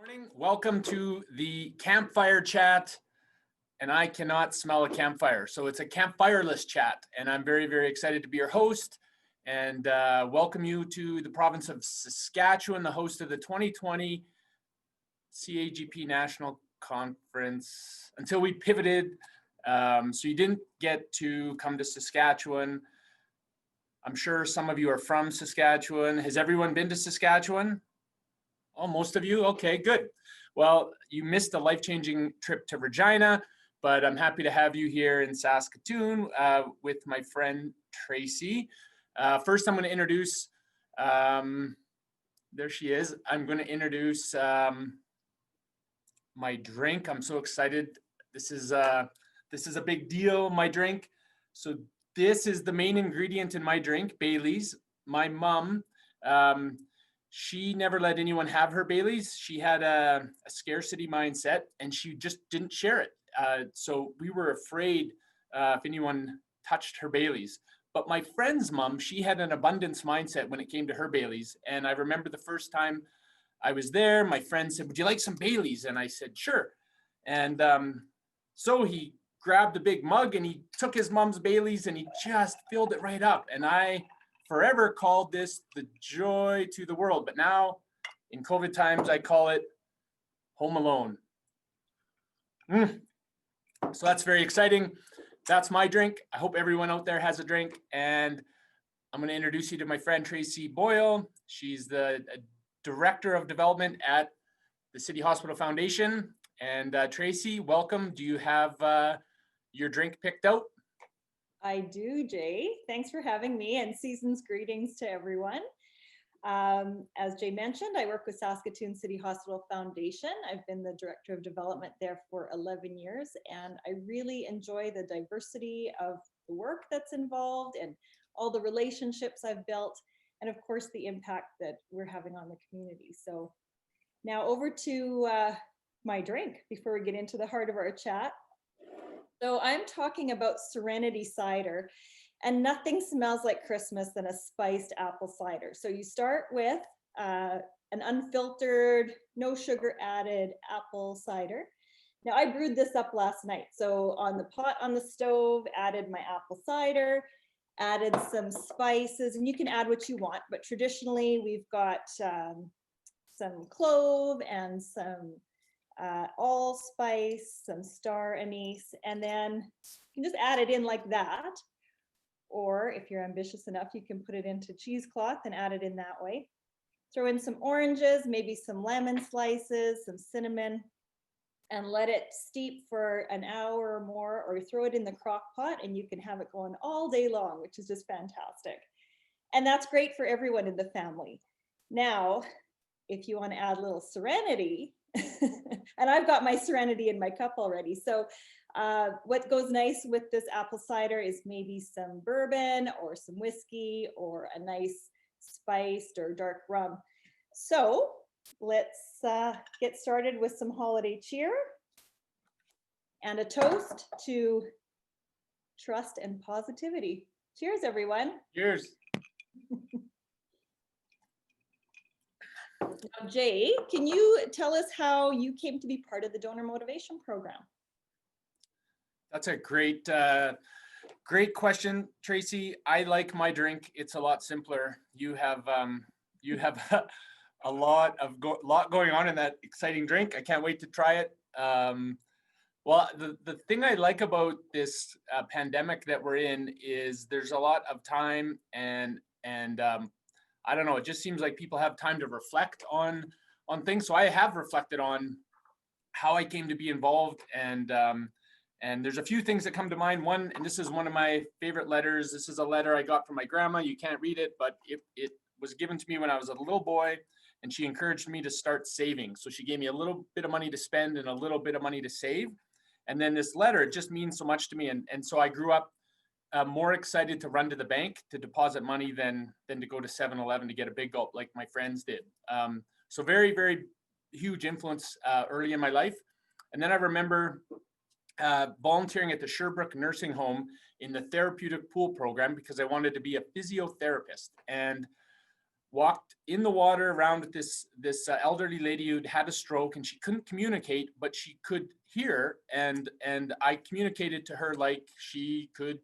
Morning. Welcome to the Campfire chat, and I cannot smell a campfire, so it's a campfireless chat, and I'm very, very excited to be your host and welcome you to the province of Saskatchewan, the host of the 2020 CAGP National Conference until we pivoted. So you didn't get to come to Saskatchewan. I'm sure some of you are from Saskatchewan. Has everyone been to Saskatchewan? Oh, most of you? Okay, good. Well, you missed a life-changing trip to Regina, but I'm happy to have you here in Saskatoon with my friend Tracy. First, I'm going to introduce, there she is. I'm going to introduce my drink. I'm so excited. This is a big deal, my drink. So this is the main ingredient in my drink, Bailey's. My mom, she never let anyone have her Bailey's. She had a scarcity mindset and she just didn't share it. So we were afraid if anyone touched her Bailey's. But my friend's mom, she had an abundance mindset when it came to her Bailey's. And I remember the first time I was there, my friend said, "Would you like some Bailey's?" And I said, "Sure." And so he grabbed a big mug and he took his mom's Bailey's and he just filled it right up. And I forever called this the joy to the world, but now in COVID times, I call it Home Alone. So that's very exciting. That's my drink. I hope everyone out there has a drink. And I'm going to introduce you to my friend Tracy Boyle. She's the Director of Development at the City Hospital Foundation. And Tracy, welcome. Do you have your drink picked out? I do, Jay. Thanks for having me, and season's greetings to everyone. As Jay mentioned, I work with Saskatoon City Hospital Foundation. I've been the Director of Development there for 11 years, and I really enjoy the diversity of the work that's involved and all the relationships I've built, and of course, the impact that we're having on the community. So now over to my drink before we get into the heart of our chat. So I'm talking about Serenity Cider, and nothing smells like Christmas than a spiced apple cider. So you start with an unfiltered, no sugar added apple cider. Now I brewed this up last night. So on the pot on the stove, added my apple cider, added some spices, and you can add what you want, but traditionally we've got some clove and some allspice, some star anise, and then you can just add it in like that. Or if you're ambitious enough, you can put it into cheesecloth and add it in that way. Throw in some oranges, maybe some lemon slices, some cinnamon, and let it steep for an hour or more, or throw it in the crock pot and you can have it going all day long, which is just fantastic. And that's great for everyone in the family. Now, if you want to add a little serenity, and I've got my Serenity in my cup already. So what goes nice with this apple cider is maybe some bourbon or some whiskey or a nice spiced or dark rum. So let's get started with some holiday cheer and a toast to trust and positivity. Cheers, everyone. Cheers. Now, Jay, can you tell us how you came to be part of the Donor Motivation Program? That's a great question, Tracy. I like my drink. It's a lot simpler. You have a lot going on in that exciting drink. I can't wait to try it. Well, the thing I like about this pandemic that we're in is there's a lot of time and I don't know, it just seems like people have time to reflect on things. So I have reflected on how I came to be involved, and there's a few things that come to mind. One, and this is one of my favorite letters. This is a letter I got from my grandma. You can't read it, but it was given to me when I was a little boy, and she encouraged me to start saving. So she gave me a little bit of money to spend and a little bit of money to save. And then this letter, it just means so much to me. And so I grew up more excited to run to the bank to deposit money than to go to 7-Eleven to get a big gulp like my friends did. So very, very huge influence early in my life. And then I remember volunteering at the Sherbrooke Nursing Home in the therapeutic pool program because I wanted to be a physiotherapist. And walked in the water around with this elderly lady who'd had a stroke, and she couldn't communicate, but she could hear, and I communicated to her like she could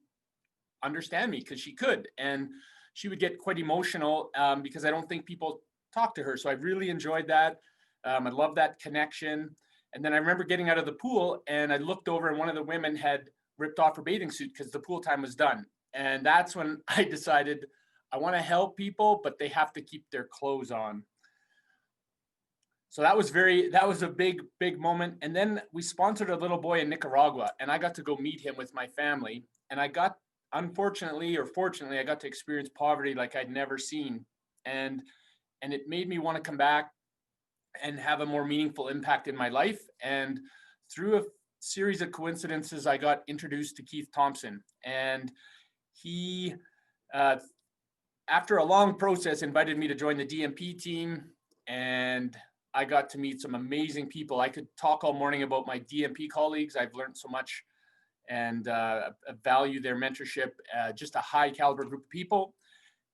understand me, because she could, and she would get quite emotional because I don't think people talk to her. So I really enjoyed that. I love that connection. And then I remember getting out of the pool, and I looked over, and one of the women had ripped off her bathing suit because the pool time was done. And that's when I decided I want to help people, but they have to keep their clothes on. So that was a big moment. And then we sponsored a little boy in Nicaragua, and I got to go meet him with my family. And I got, unfortunately or fortunately, I got to experience poverty like I'd never seen. And it made me want to come back and have a more meaningful impact in my life. And through a series of coincidences, I got introduced to Keith Thompson, and he, after a long process, invited me to join the DMP team, and I got to meet some amazing people. I could talk all morning about my DMP colleagues. I've learned so much, and value their mentorship, just a high caliber group of people.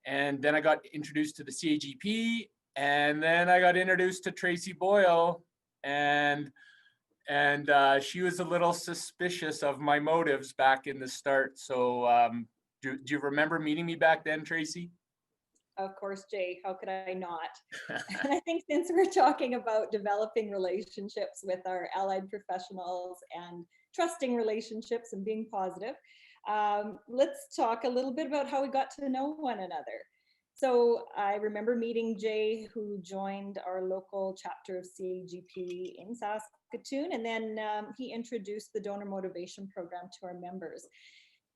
And then I got introduced to the CAGP, and then I got introduced to Tracy Boyle, and she was a little suspicious of my motives back in the start. So do you remember meeting me back then, Tracy? Of course, Jay, how could I not? And I think since we're talking about developing relationships with our allied professionals and trusting relationships and being positive, let's talk a little bit about how we got to know one another. So I remember meeting Jay, who joined our local chapter of CAGP in Saskatoon, and then he introduced the donor motivation program to our members.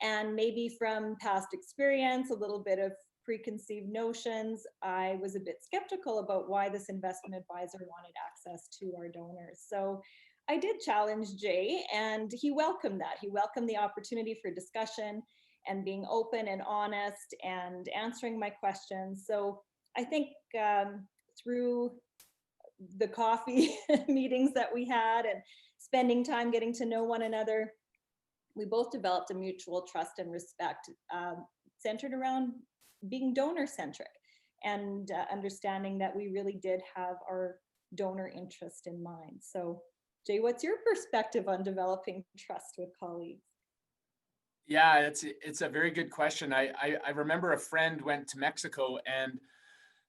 And maybe from past experience, a little bit of preconceived notions, I was a bit skeptical about why this investment advisor wanted access to our donors. So I did challenge Jay, and he welcomed that. He welcomed the opportunity for discussion and being open and honest and answering my questions. So I think through the coffee meetings that we had and spending time getting to know one another, we both developed a mutual trust and respect centered around being donor centric and understanding that we really did have our donor interest in mind. So Jay, what's your perspective on developing trust with colleagues? Yeah, it's a very good question. I remember a friend went to Mexico, and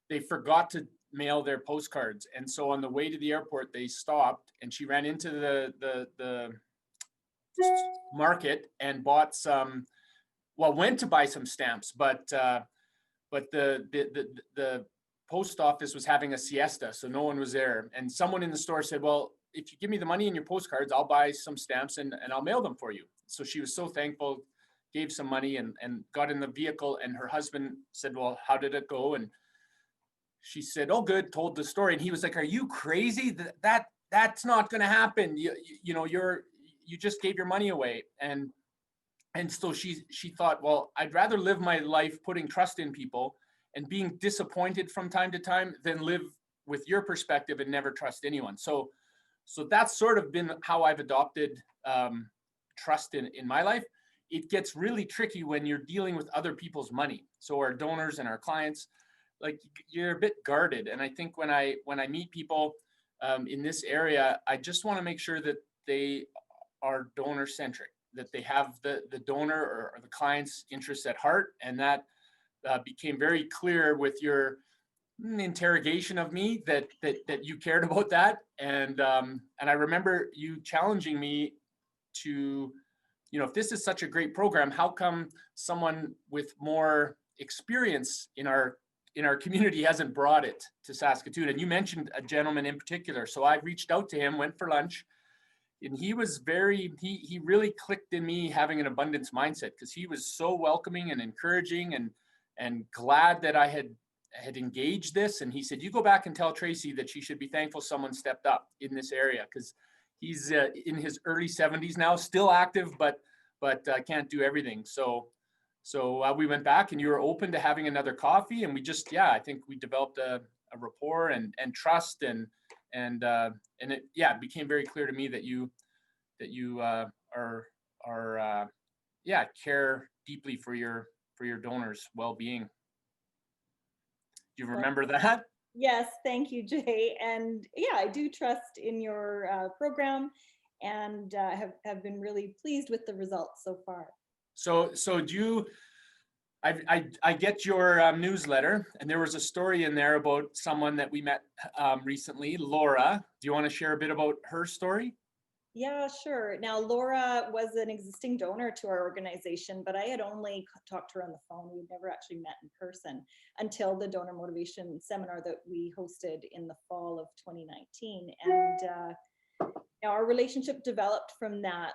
they forgot to mail their postcards. And so on the way to the airport, they stopped, and she ran into the market and bought some, well, went to buy some stamps, but the post office was having a siesta, so no one was there. And someone in the store said, well, if you give me the money and your postcards, I'll buy some stamps and I'll mail them for you. So she was so thankful, gave some money, and got in the vehicle. And her husband said, well, how did it go? And she said, oh, good, told the story. And he was like, are you crazy? That's not going to happen. You know, you just gave your money away. And so she thought, well, I'd rather live my life putting trust in people and being disappointed from time to time than live with your perspective and never trust anyone. So that's sort of been how I've adopted trust in my life. It gets really tricky when you're dealing with other people's money. So our donors and our clients, like, you're a bit guarded. And I think when I meet people in this area, I just want to make sure that they are donor centric, that they have the donor or the client's interests at heart. And that became very clear with your interrogation of me, that you cared about that. And I remember you challenging me to, if this is such a great program, how come someone with more experience in our community hasn't brought it to Saskatoon? And you mentioned a gentleman in particular. So I reached out to him, went for lunch, and he was he really clicked in me having an abundance mindset, because he was so welcoming and encouraging and glad that I had engaged this. And he said, you go back and tell Tracy that she should be thankful someone stepped up in this area, because he's in his early 70s now, still active, but can't do everything. So we went back, and you were open to having another coffee, and we just, I think we developed a rapport and trust, and it became very clear to me that you care deeply for your donors' well-being. Do you Well, remember that? yes, thank you, Jay. And yeah, I do trust in your program, and have been really pleased with the results so far. So do you, I get your newsletter, and there was a story in there about someone that we met recently, Laura. Do you want to share a bit about her story? Yeah, sure. Now, Laura was an existing donor to our organization, but I had only talked to her on the phone. We'd never actually met in person until the donor motivation seminar that we hosted in the fall of 2019. And our relationship developed from that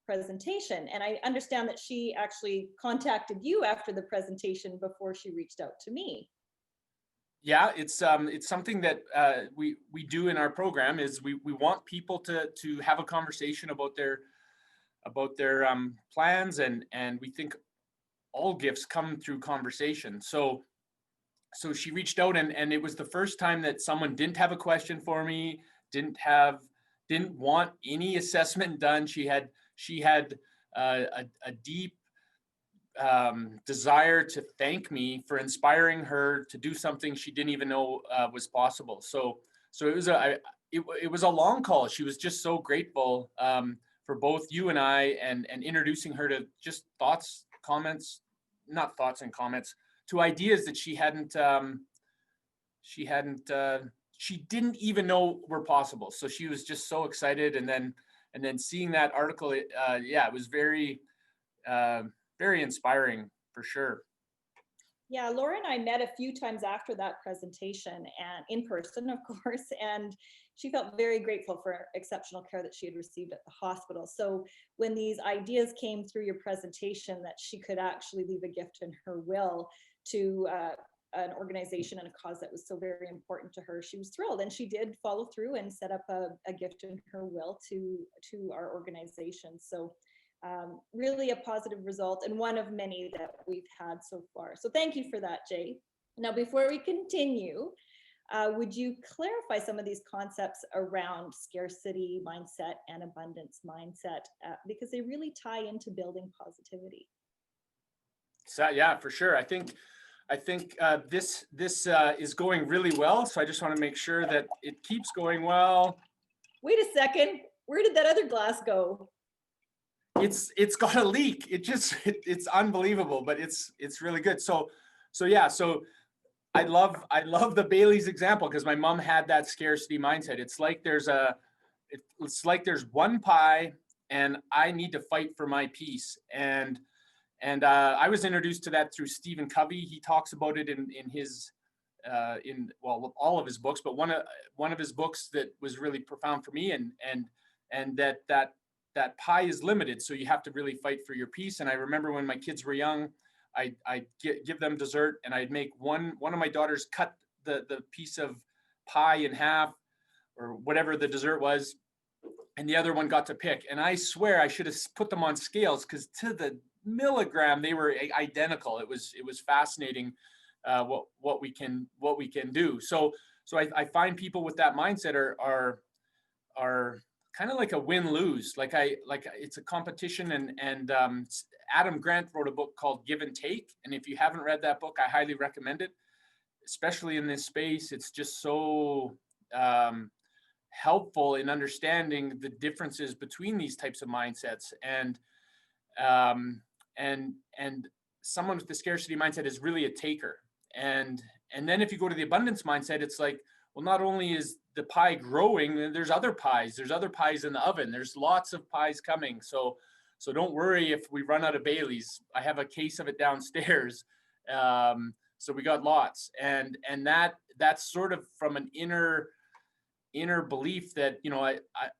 presentation. And I understand that she actually contacted you after the presentation before she reached out to me. Yeah, it's something that we do in our program. Is we want people to have a conversation about their plans, and we think all gifts come through conversation. So she reached out, and it was the first time that someone didn't have a question for me, didn't want any assessment done. She had a deep desire to thank me for inspiring her to do something she didn't even know was possible. So it was a long call. She was just so grateful for both you and I, and introducing her to just thoughts, comments, not thoughts and comments, to ideas that she didn't even know were possible. So she was just so excited, and then seeing that article, yeah, it was very very inspiring for sure. Yeah, Laura and I met a few times after that presentation, and in person, of course, and she felt very grateful for exceptional care that she had received at the hospital. So when these ideas came through your presentation that she could actually leave a gift in her will to an organization and a cause that was so very important to her, she was thrilled, and she did follow through and set up a gift in her will to our organization. So really a positive result, and one of many that we've had so far. So thank you for that, Jay. Now, before we continue, would you clarify some of these concepts around scarcity mindset and abundance mindset, because they really tie into building positivity? So yeah, for sure. I think this is going really well. So I just want to make sure that it keeps going well. Wait a second. Where did that other glass go? It's got a leak. It's unbelievable, but it's really good. So yeah. So I love the Bailey's example, because my mom had that scarcity mindset. It's like there's one pie, and I need to fight for my piece. And I was introduced to that through Stephen Covey. He talks about it in his all of his books, but one of his books that was really profound for me, and that pie is limited, so you have to really fight for your piece. And I remember when my kids were young, I'd give them dessert, and I'd make one of my daughters cut the piece of pie in half, or whatever the dessert was, and the other one got to pick. And I swear I should have put them on scales, because to the milligram they were identical. It was fascinating what we can do. So I find people with that mindset are kind of like a win-lose. Like it's a competition, and Adam Grant wrote a book called Give and Take, and if you haven't read that book, I highly recommend it, especially in this space. It's just so helpful in understanding the differences between these types of mindsets. And someone with the scarcity mindset is really a taker. And then if you go to the abundance mindset, it's like, well, not only is the pie growing, there's other pies in the oven, there's lots of pies coming. So don't worry if we run out of Bailey's. I have a case of it downstairs. So we got lots. And that's sort of from an inner belief that,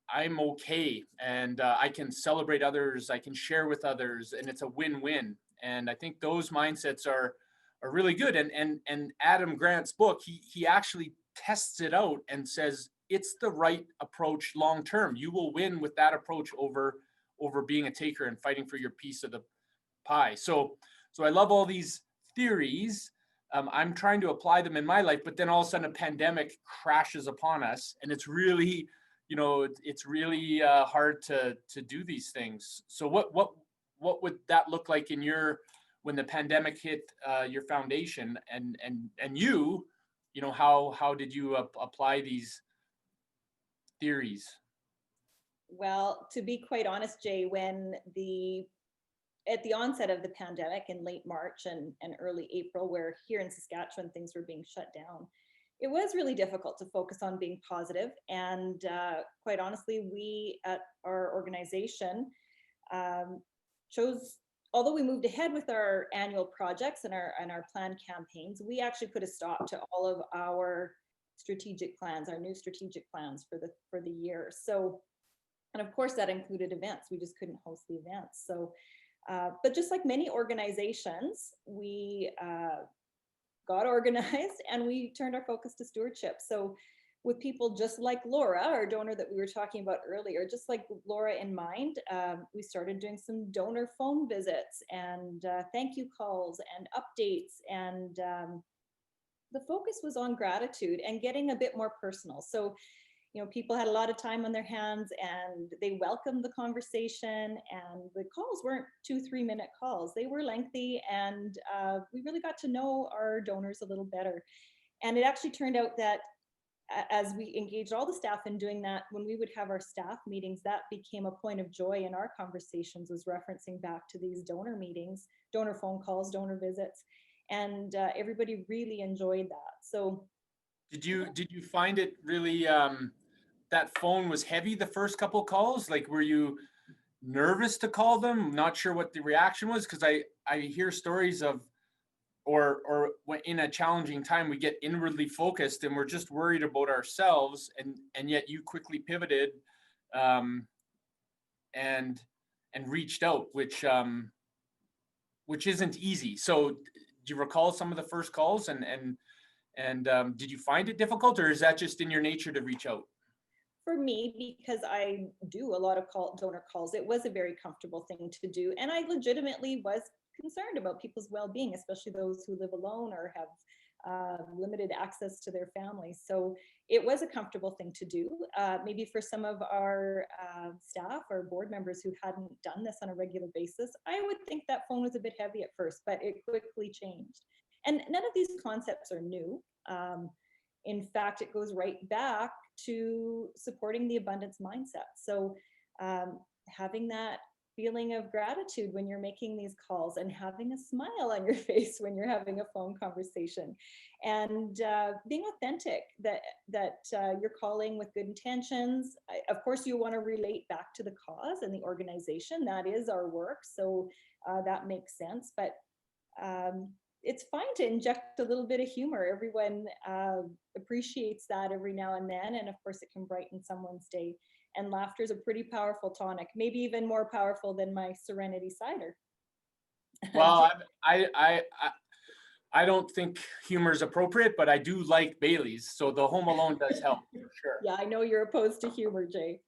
I'm okay, and I can celebrate others, I can share with others, and it's a win-win. And I think those mindsets are really good. And Adam Grant's book, he actually tests it out and says it's the right approach long term. You will win with that approach over being a taker and fighting for your piece of the pie. So I love all these theories. I'm trying to apply them in my life, but then all of a sudden a pandemic crashes upon us, and it's really, it's really hard to do these things. So what would that look like in when the pandemic hit your foundation, and you, how did you apply these theories? Well, to be quite honest, Jay, at the onset of the pandemic in late March and early April, where here in Saskatchewan things were being shut down, it was really difficult to focus on being positive. And quite honestly, we at our organization chose, although we moved ahead with our annual projects and our planned campaigns, we actually put a stop to all of our strategic plans, our new strategic plans for the year. So, and of course that included events. We just couldn't host the events. So, but just like many organizations, we got organized and we turned our focus to stewardship. So with people just like Laura, our donor that we were talking about earlier, just like Laura in mind, we started doing some donor phone visits and thank you calls and updates. And the focus was on gratitude and getting a bit more personal. So, people had a lot of time on their hands and they welcomed the conversation, and the calls weren't 2-3 minute calls. They were lengthy, and we really got to know our donors a little better. And it actually turned out that as we engaged all the staff in doing that, when we would have our staff meetings, that became a point of joy in our conversations, was referencing back to these donor meetings, donor phone calls, donor visits, and everybody really enjoyed that. So did you find it really that phone was heavy the first couple calls? Like, were you nervous to call them, not sure what the reaction was? Because I hear stories of or when in a challenging time we get inwardly focused and we're just worried about ourselves, and yet you quickly pivoted and reached out, which isn't easy. So do you recall some of the first calls, and did you find it difficult, or is that just in your nature to reach out? For me, because I do a lot of donor calls, it was a very comfortable thing to do. And I legitimately was concerned about people's well-being, especially those who live alone or have limited access to their families. So it was a comfortable thing to do. Maybe for some of our staff or board members who hadn't done this on a regular basis, I would think that phone was a bit heavy at first, but it quickly changed. And none of these concepts are new. In fact, it goes right back to supporting the abundance mindset. So having that feeling of gratitude when you're making these calls, and having a smile on your face when you're having a phone conversation, and being authentic that you're calling with good intentions. Of course, you want to relate back to the cause and the organization. That is our work. So that makes sense. But it's fine to inject a little bit of humor. Everyone appreciates that every now and then. And of course, it can brighten someone's day. And laughter is a pretty powerful tonic, maybe even more powerful than my Serenity Cider. Well, I don't think humor is appropriate, but I do like Bailey's. So the Home Alone does help, for sure. Yeah, I know you're opposed to humor, Jay.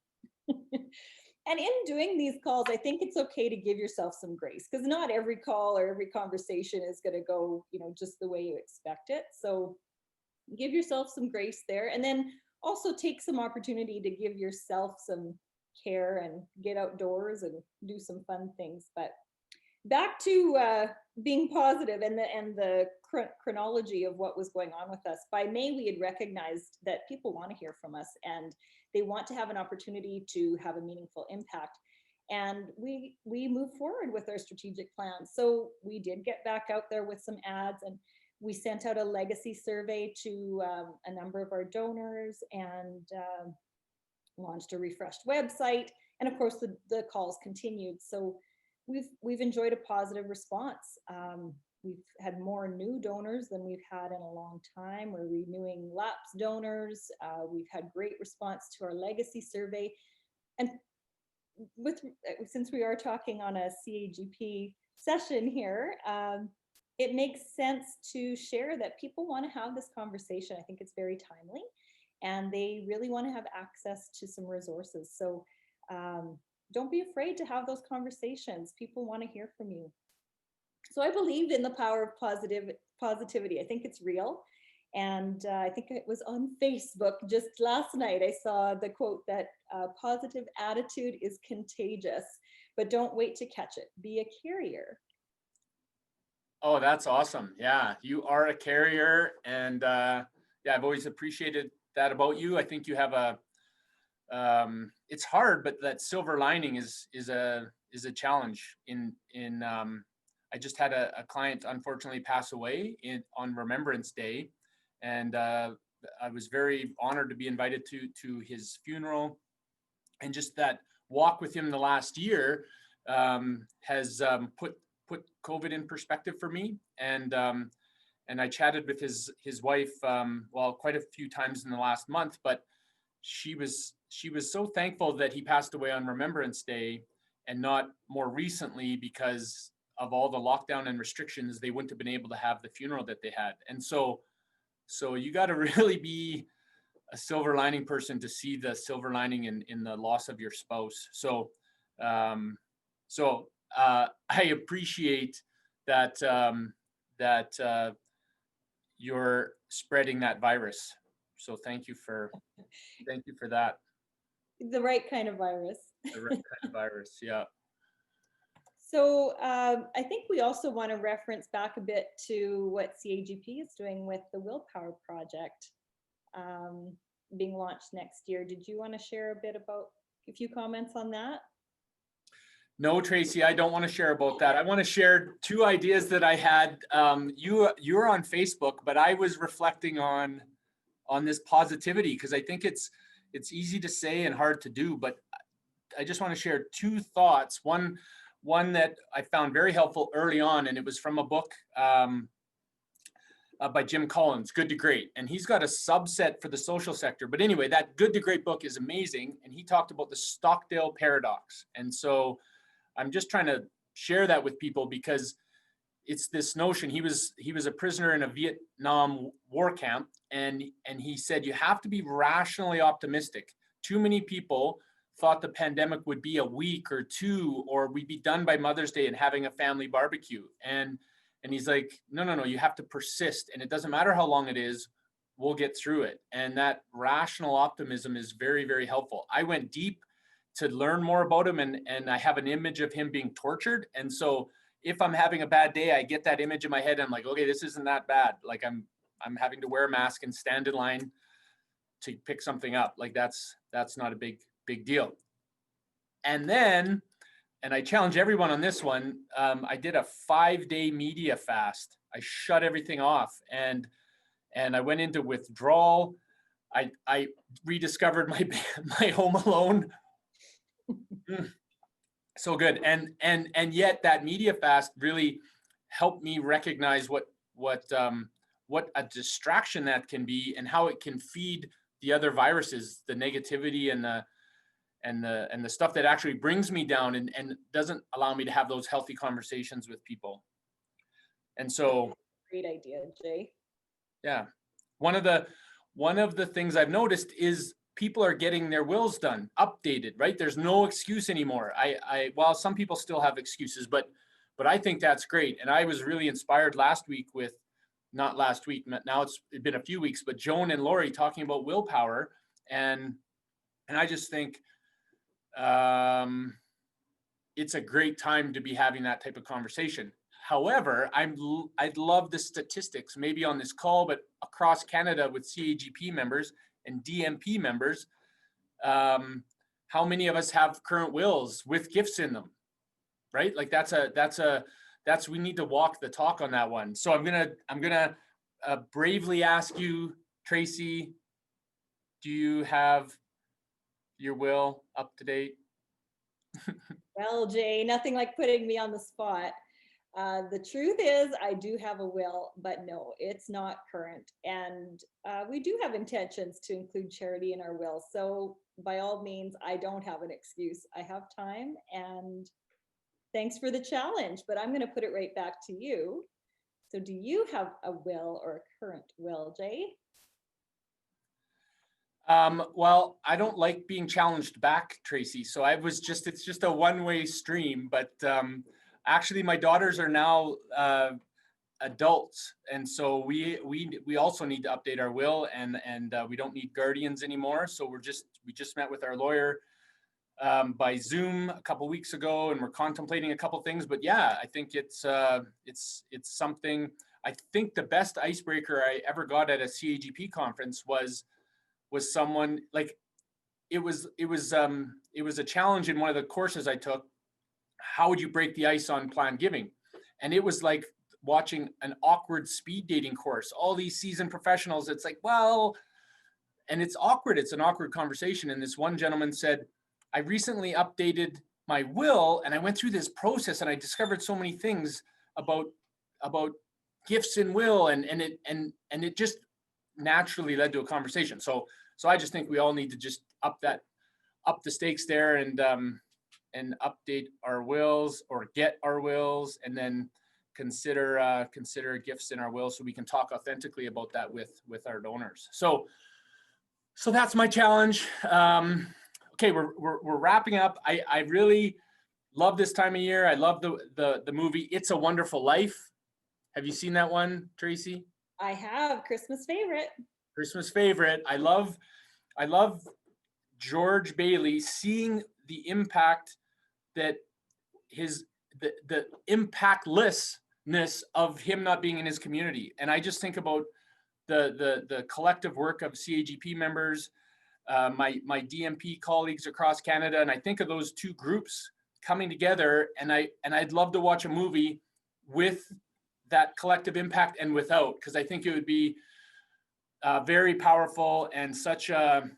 And in doing these calls, I think it's okay to give yourself some grace, because not every call or every conversation is going to go, just the way you expect it. So give yourself some grace there, and then also take some opportunity to give yourself some care and get outdoors and do some fun things. But back to being positive and the chronology of what was going on with us. By May, we had recognized that people want to hear from us, and they want to have an opportunity to have a meaningful impact. And we moved forward with our strategic plan. So we did get back out there with some ads, and we sent out a legacy survey to a number of our donors, and launched a refreshed website. And of course, the calls continued. So we've enjoyed a positive response. We've had more new donors than we've had in a long time. We're renewing lapsed donors. We've had great response to our legacy survey. And since we are talking on a CAGP session here, it makes sense to share that people want to have this conversation. I think it's very timely, and they really want to have access to some resources. So don't be afraid to have those conversations. People want to hear from you. So I believe in the power of positivity. I think it's real. And I think it was on Facebook just last night, I saw the quote that positive attitude is contagious, but don't wait to catch it. Be a carrier. Oh, that's awesome. Yeah, you are a carrier. And yeah, I've always appreciated that about you. I think you have a, it's hard, but that silver lining is a challenge I just had a client unfortunately pass away on Remembrance Day, and I was very honored to be invited to his funeral, and just that walk with him the last year has put COVID in perspective for me, and I chatted with his wife well, quite a few times in the last month, but she was so thankful that he passed away on Remembrance Day and not more recently, because of all the lockdown and restrictions, they wouldn't have been able to have the funeral that they had. And so you got to really be a silver lining person to see the silver lining in the loss of your spouse. So I appreciate that you're spreading that virus. So thank you for that. The right kind of virus. The right kind of virus, yeah. So I think we also want to reference back a bit to what CAGP is doing with the Willpower Project being launched next year. Did you want to share a few comments on that? No, Tracy, I don't want to share about that. I want to share two ideas that I had. You're on Facebook, but I was reflecting on this positivity, because I think it's easy to say and hard to do, but I just want to share two thoughts. One that I found very helpful early on, and it was from a book by Jim Collins, Good to Great. And he's got a subset for the social sector. But anyway, that Good to Great book is amazing. And he talked about the Stockdale paradox. And so I'm just trying to share that with people, because it's this notion. He was a prisoner in a Vietnam war camp, and he said you have to be rationally optimistic. Too many people thought the pandemic would be a week or two, or we'd be done by Mother's Day and having a family barbecue. And he's like, no, you have to persist, and it doesn't matter how long it is, we'll get through it. And that rational optimism is very, very helpful. I went deep to learn more about him, and I have an image of him being tortured. And so if I'm having a bad day, I get that image in my head. I'm like, okay, this isn't that bad. Like I'm having to wear a mask and stand in line to pick something up. Like that's not a big deal. And then, and I challenge everyone on this one, I did a 5-day media fast. I shut everything off, and I went into withdrawal. I rediscovered my Home Alone. So good. And yet that media fast really helped me recognize what a distraction that can be, and how it can feed the other viruses, the negativity and the stuff that actually brings me down and doesn't allow me to have those healthy conversations with people. And so, great idea, Jay. Yeah. One of the things I've noticed is people are getting their wills done, updated, right? There's no excuse anymore. Well, some people still have excuses, but I think that's great. And I was really inspired last week with, not last week, now it's been a few weeks, but Joan and Lori talking about willpower. And I just think it's a great time to be having that type of conversation. However, I'd love the statistics, maybe on this call, but across Canada with CAGP members and DMP members, how many of us have current wills with gifts in them, right? Like we need to walk the talk on that one. So I'm gonna bravely ask you, Tracy, do you have your will up to date? Well, Jay, nothing like putting me on the spot. The truth is I do have a will, but no, it's not current. And we do have intentions to include charity in our will. So by all means, I don't have an excuse. I have time, and thanks for the challenge, but I'm going to put it right back to you. So do you have a will or a current will, Jay? Well, I don't like being challenged back, Tracy. So it's just a one-way stream, but actually my daughters are now adults. And so we also need to update our will, and we don't need guardians anymore. So we just met with our lawyer by Zoom a couple weeks ago, and we're contemplating a couple things. But yeah, I think it's something. I think the best icebreaker I ever got at a CAGP conference was someone like, it was a challenge in one of the courses I took. How would you break the ice on planned giving? And it was like watching an awkward speed dating course. All these seasoned professionals, it's like, well, and it's awkward. It's an awkward conversation. And this one gentleman said, I recently updated my will, and I went through this process, and I discovered so many things about gifts in will, and it just naturally led to a conversation. So I just think we all need to just up the stakes there, and update our wills, or get our wills, and then consider gifts in our will, so we can talk authentically about that with our donors. So that's my challenge. Okay, we're wrapping up. I really love this time of year. I love the movie It's a Wonderful Life. Have you seen that one, Tracy? I have. Christmas favorite. Christmas favorite. I love George Bailey, seeing the impact that the impactlessness of him not being in his community. And I just think about the collective work of CAGP members, my DMP colleagues across Canada, and I think of those two groups coming together, and I'd love to watch a movie with that collective impact and without, because I think it would be very powerful, and such a,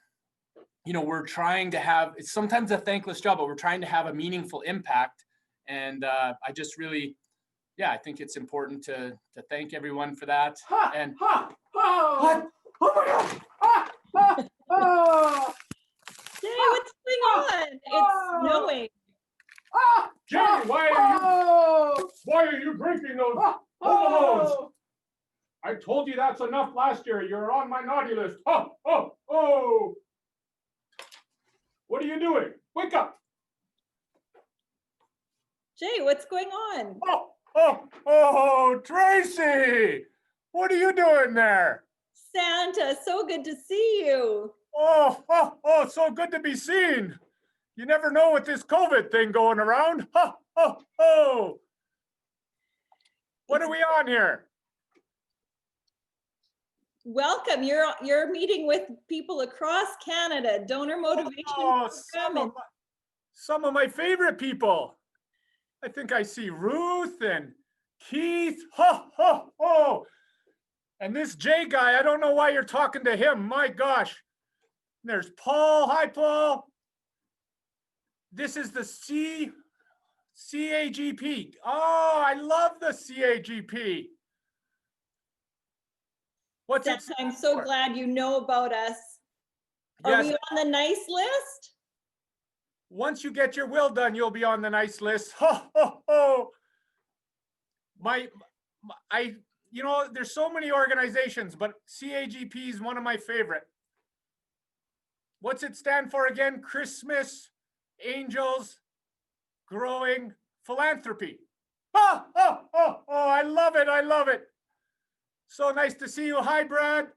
we're trying to have, it's sometimes a thankless job, but we're trying to have a meaningful impact. And I just really, I think it's important to thank everyone for that. And what? Oh my God! Jay, what's going on? It's snowing. Jay, why are you drinking those Home I told you that's enough last year. You're on my naughty list. Oh. What are you doing? Wake up. Jay, what's going on? Oh, Tracy. What are you doing there? Santa, so good to see you. Oh, so good to be seen. You never know with this COVID thing going around. What are we on here? Welcome. You're meeting with people across Canada, donor motivation program. Some of my favorite people. I think I see Ruth and Keith. And this Jay guy, I don't know why you're talking to him. My gosh. There's Paul. Hi, Paul. This is the CAGP. Oh, I love the CAGP. What's it? I'm so glad you know about us. Are we on the nice list? Once you get your will done, you'll be on the nice list. There's so many organizations, but CAGP is one of my favorite. What's it stand for again? Christmas Angels Growing Philanthropy. I love it. I love it. So nice to see you. Hi, Brad.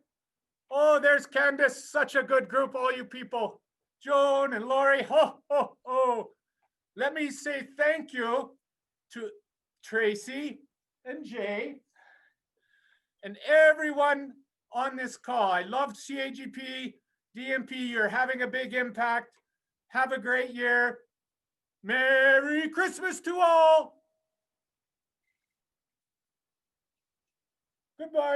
Oh, there's Candace. Such a good group, all you people. Joan and Lori. Let me say thank you to Tracy and Jay and everyone on this call. I love CAGP, DMP. You're having a big impact. Have a great year. Merry Christmas to all. Goodbye.